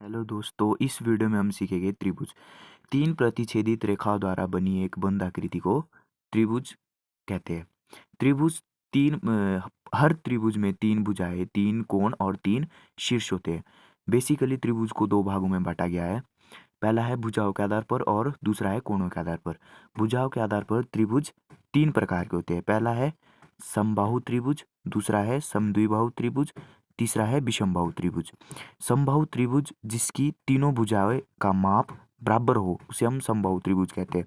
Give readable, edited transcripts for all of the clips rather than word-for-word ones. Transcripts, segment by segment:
Hello दोस्तों, इस video में हम सीखेंगे त्रिभुज। तीन प्रतिच्छेदित रेखाओं द्वारा बनी एक बंद आकृति को त्रिभुज कहते हैं। त्रिभुज हर त्रिभुज में तीन भुजाएं, तीन कोण और तीन शीर्ष होते हैं। बेसिकली त्रिभुज को दो भागों में बांटा गया है। पहला है भुजाओं के आधार पर और दूसरा है कोणों के आधार पर। भुजाओं के आधार पर त्रिभुज तीन प्रकार के होते हैं। पहला है समबाहु त्रिभुज, दूसरा है समद्विबाहु त्रिभुज, तीसरा है विषमबाहु त्रिभुज। समबाहु त्रिभुज जिसकी तीनों भुजाएं का माप बराबर हो उसे हम समबाहु त्रिभुज कहते हैं।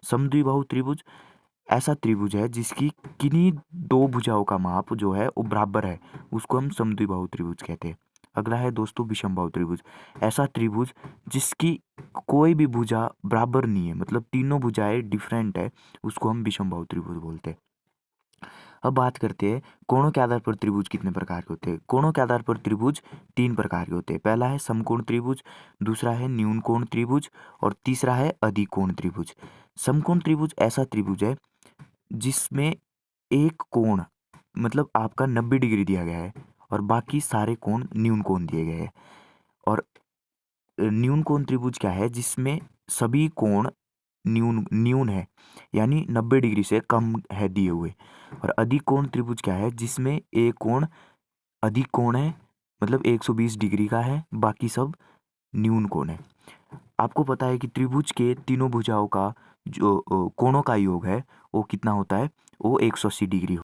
समद्विबाहु त्रिभुज ऐसा त्रिभुज है जिसकी किन्हीं दो भुजाओं का माप जो है वो बराबर है, उसको हम समद्विबाहु त्रिभुज कहते हैं। अगला है दोस्तों विषमबाहु त्रिभुज। ऐसा त्रिभुज जिसकी कोई भी भुजा बराबर नहीं है, मतलब तीनों भुजाएं डिफरेंट है, उसको हम विषमबाहु त्रिभुज बोलते हैं। अब बात करते हैं कोणों के आधार पर त्रिभुज कितने प्रकार के होते हैं। कोणों के आधार पर त्रिभुज तीन प्रकार के होते हैं। पहला है समकोण त्रिभुज, दूसरा है न्यून कोण त्रिभुज और तीसरा है अधिकोण त्रिभुज। समकोण त्रिभुज ऐसा त्रिभुज है जिसमें एक कोण मतलब आपका 90 डिग्री दिया गया है और बाकी सारे कोण न्यून कोण दिए गए हैं। और न्यून कोण त्रिभुज क्या है, जिसमें सभी कोण न्यून न्यून है, यानी 90 डिग्री से कम है दिए हुए। और अधिक कोण त्रिभुज क्या है, जिसमें एक कोण अधिक कोण है, मतलब 120 डिग्री का है, बाकी सब न्यून कोण है। आपको पता है कि त्रिभुज के तीनों भुजाओं का जो कोणों का योग है वो कितना होता है, वो 180 डिग्री